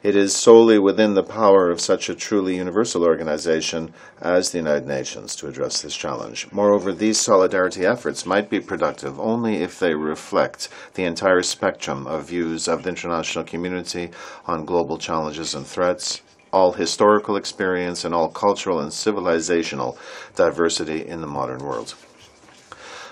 It is solely within the power of such a truly universal organization as the United Nations to address this challenge. Moreover, these solidarity efforts might be productive only if they reflect the entire spectrum of views of the international community on global challenges and threats, all historical experience, and all cultural and civilizational diversity in the modern world.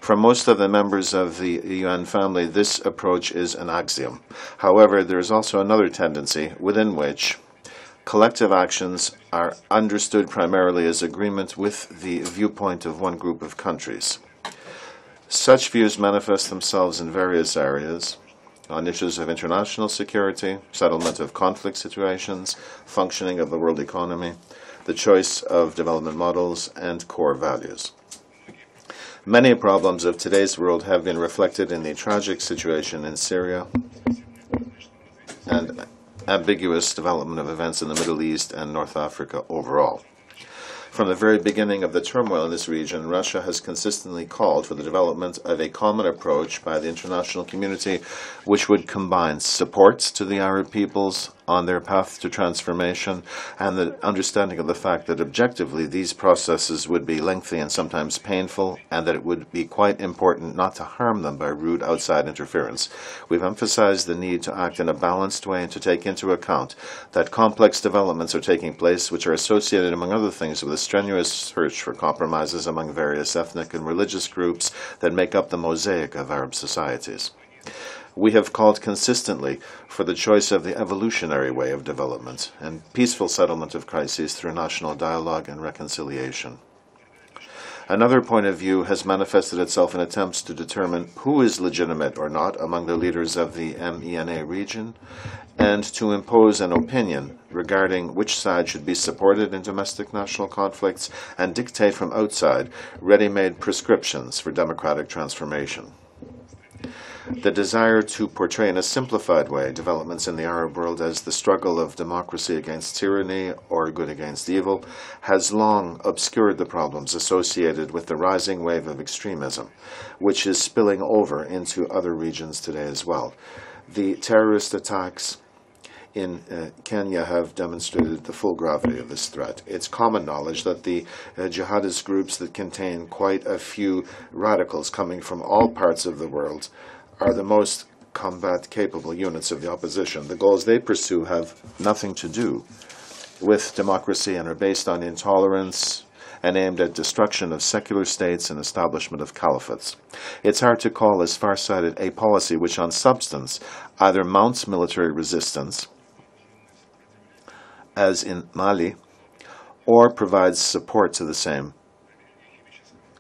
For most of the members of the UN family, this approach is an axiom. However, there is also another tendency within which collective actions are understood primarily as agreement with the viewpoint of one group of countries. Such views manifest themselves in various areas on issues of international security, settlement of conflict situations, functioning of the world economy, the choice of development models, and core values. Many problems of today's world have been reflected in the tragic situation in Syria and ambiguous development of events in the Middle East and North Africa overall. From the very beginning of the turmoil in this region, Russia has consistently called for the development of a common approach by the international community which would combine support to the Arab peoples on their path to transformation and the understanding of the fact that objectively these processes would be lengthy and sometimes painful, and that it would be quite important not to harm them by rude outside interference. We've emphasized the need to act in a balanced way and to take into account that complex developments are taking place which are associated, among other things, with a strenuous search for compromises among various ethnic and religious groups that make up the mosaic of Arab societies. We have called consistently for the choice of the evolutionary way of development and peaceful settlement of crises through national dialogue and reconciliation. Another point of view has manifested itself in attempts to determine who is legitimate or not among the leaders of the MENA region, and to impose an opinion regarding which side should be supported in domestic national conflicts and dictate from outside ready-made prescriptions for democratic transformation. The desire to portray in a simplified way developments in the Arab world as the struggle of democracy against tyranny or good against evil has long obscured the problems associated with the rising wave of extremism, which is spilling over into other regions today as well. The terrorist attacks in Kenya have demonstrated the full gravity of this threat. It's common knowledge that the jihadist groups that contain quite a few radicals coming from all parts of the world are the most combat-capable units of the opposition. The goals they pursue have nothing to do with democracy and are based on intolerance and aimed at destruction of secular states and establishment of caliphates. It's hard to call as far-sighted a policy which on substance either mounts military resistance, as in Mali, or provides support to the same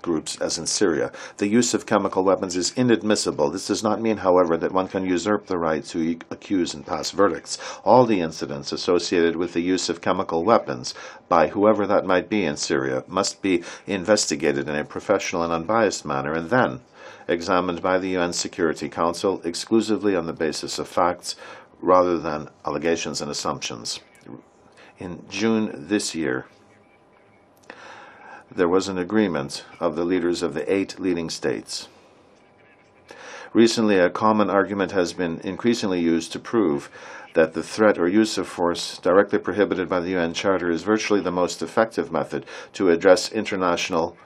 groups as in Syria. The use of chemical weapons is inadmissible. This does not mean, however, that one can usurp the right to accuse and pass verdicts. All the incidents associated with the use of chemical weapons, by whoever that might be in Syria, must be investigated in a professional and unbiased manner and then examined by the UN Security Council exclusively on the basis of facts rather than allegations and assumptions. In June this year, there was an agreement of the leaders of the 8 leading states. Recently, a common argument has been increasingly used to prove that the threat or use of force directly prohibited by the UN Charter is virtually the most effective method to address international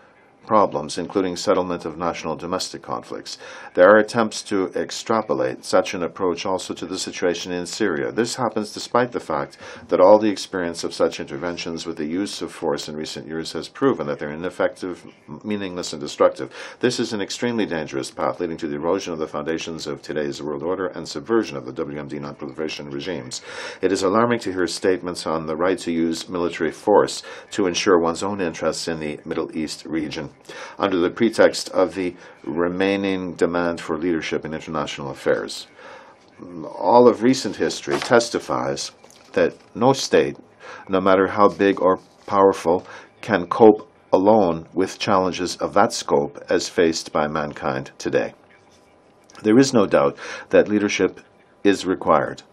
problems, including settlement of national domestic conflicts. There are attempts to extrapolate such an approach also to the situation in Syria. This happens despite the fact that all the experience of such interventions with the use of force in recent years has proven that they're ineffective, meaningless, and destructive. This is an extremely dangerous path leading to the erosion of the foundations of today's world order and subversion of the WMD non-proliferation regimes. It is alarming to hear statements on the right to use military force to ensure one's own interests in the Middle East region, under the pretext of the remaining demand for leadership in international affairs. All of recent history testifies that no state, no matter how big or powerful, can cope alone with challenges of that scope as faced by mankind today. There is no doubt that leadership is required.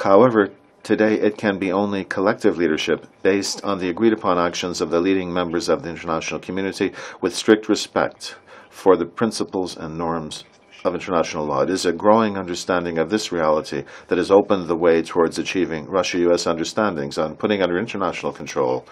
However, today, it can be only collective leadership based on the agreed-upon actions of the leading members of the international community with strict respect for the principles and norms of international law. It is a growing understanding of this reality that has opened the way towards achieving Russia-US understandings on putting under international control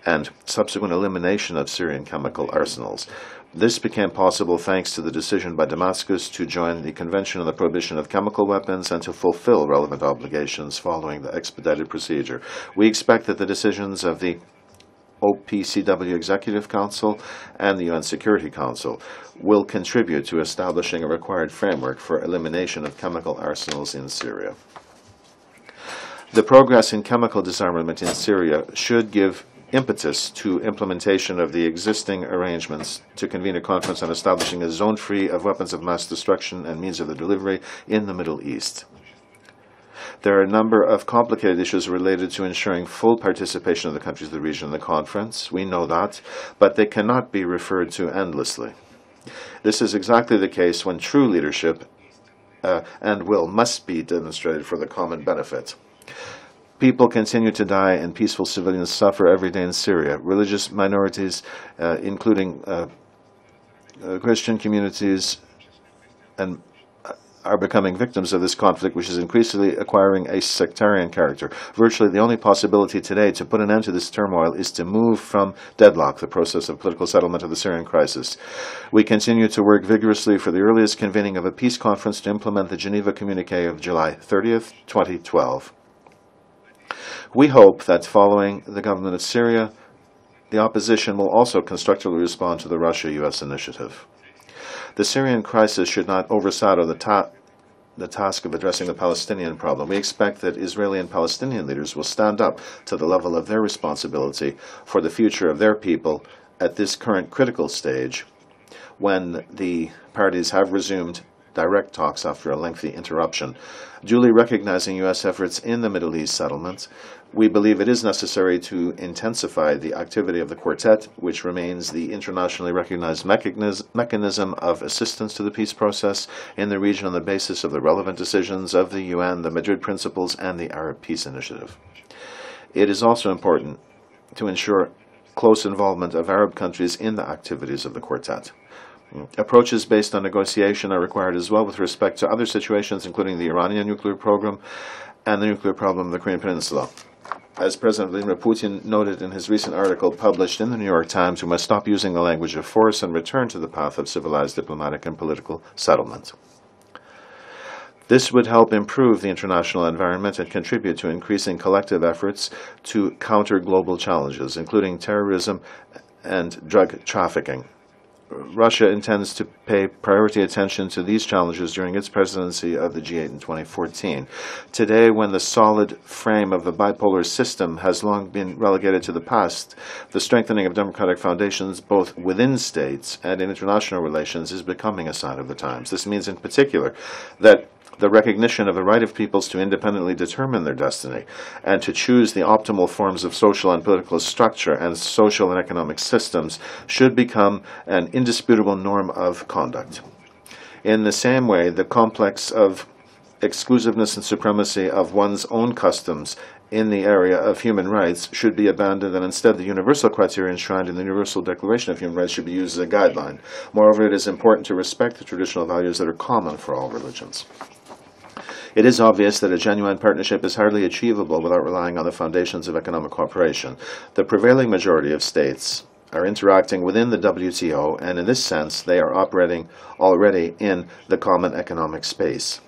and subsequent elimination of Syrian chemical arsenals. This became possible thanks to the decision by Damascus to join the Convention on the Prohibition of Chemical Weapons and to fulfill relevant obligations following the expedited procedure. We expect that the decisions of the OPCW Executive Council and the UN Security Council will contribute to establishing a required framework for elimination of chemical arsenals in Syria. The progress in chemical disarmament in Syria should give impetus to implementation of the existing arrangements to convene a conference on establishing a zone free of weapons of mass destruction and means of their delivery in the Middle East. There are a number of complicated issues related to ensuring full participation of the countries of the region in the conference. We know that, but they cannot be referred to endlessly. This is exactly the case when true leadership and will must be demonstrated for the common benefit. People continue to die and peaceful civilians suffer every day in Syria. Religious minorities, including Christian communities, are becoming victims of this conflict, which is increasingly acquiring a sectarian character. Virtually the only possibility today to put an end to this turmoil is to move from deadlock the process of political settlement of the Syrian crisis. We continue to work vigorously for the earliest convening of a peace conference to implement the Geneva Communiqué of July 30th, 2012. We hope that following the government of Syria, the opposition will also constructively respond to the Russia-US initiative. The Syrian crisis should not overshadow the task of addressing the Palestinian problem. We expect that Israeli and Palestinian leaders will stand up to the level of their responsibility for the future of their people at this current critical stage when the parties have resumed direct talks after a lengthy interruption. Duly recognizing U.S. efforts in the Middle East settlement, we believe it is necessary to intensify the activity of the Quartet, which remains the internationally recognized mechanism of assistance to the peace process in the region on the basis of the relevant decisions of the UN, the Madrid Principles, and the Arab Peace Initiative. It is also important to ensure close involvement of Arab countries in the activities of the Quartet. Approaches based on negotiation are required as well with respect to other situations, including the Iranian nuclear program and the nuclear problem of the Korean Peninsula. As President Vladimir Putin noted in his recent article published in the New York Times, we must stop using the language of force and return to the path of civilized diplomatic and political settlement. This would help improve the international environment and contribute to increasing collective efforts to counter global challenges, including terrorism and drug trafficking. Russia intends to pay priority attention to these challenges during its presidency of the G8 in 2014. Today, when the solid frame of the bipolar system has long been relegated to the past, the strengthening of democratic foundations both within states and in international relations is becoming a sign of the times. This means in particular that the recognition of the right of peoples to independently determine their destiny and to choose the optimal forms of social and political structure and social and economic systems should become an indisputable norm of conduct. In the same way, the complex of exclusiveness and supremacy of one's own customs in the area of human rights should be abandoned, and instead the universal criteria enshrined in the Universal Declaration of Human Rights should be used as a guideline. Moreover, it is important to respect the traditional values that are common for all religions. It is obvious that a genuine partnership is hardly achievable without relying on the foundations of economic cooperation. The prevailing majority of states are interacting within the WTO, and in this sense, they are operating already in the common economic space.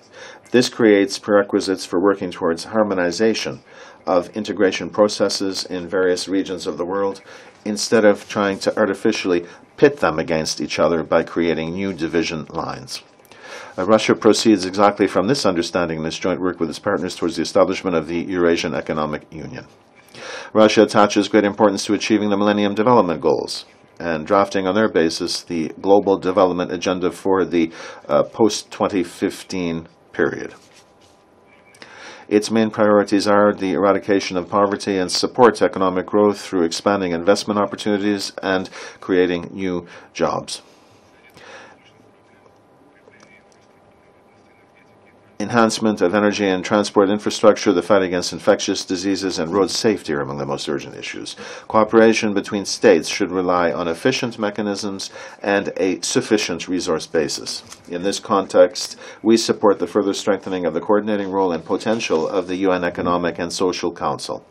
This creates prerequisites for working towards harmonization of integration processes in various regions of the world, instead of trying to artificially pit them against each other by creating new division lines. Russia proceeds exactly from this understanding in its joint work with its partners towards the establishment of the Eurasian Economic Union. Russia attaches great importance to achieving the Millennium Development Goals and drafting on their basis the Global Development Agenda for the post-2015 period. Its main priorities are the eradication of poverty and support to economic growth through expanding investment opportunities and creating new jobs. enhancement of energy and transport infrastructure, the fight against infectious diseases, and road safety are among the most urgent issues. Cooperation between states should rely on efficient mechanisms and a sufficient resource basis. In this context, we support the further strengthening of the coordinating role and potential of the UN Economic and Social Council.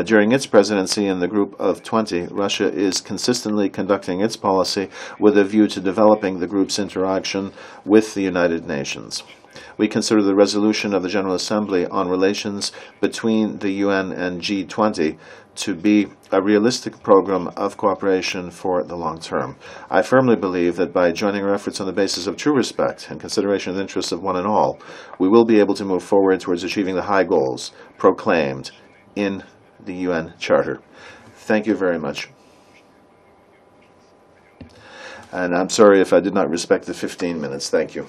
During its presidency in the Group of 20, Russia is consistently conducting its policy with a view to developing the group's interaction with the United Nations. We consider the resolution of the General Assembly on relations between the UN and G20 to be a realistic program of cooperation for the long term. I firmly believe that by joining our efforts on the basis of true respect and consideration of the interests of one and all, we will be able to move forward towards achieving the high goals proclaimed in the UN Charter. Thank you very much. And I'm sorry if I did not respect the 15 minutes. Thank you.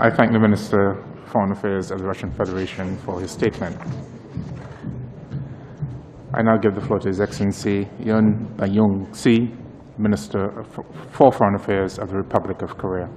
I thank the Minister of Foreign Affairs of the Russian Federation for his statement. I now give the floor to His Excellency Yoon Young-si, Minister for Foreign Affairs of the Republic of Korea.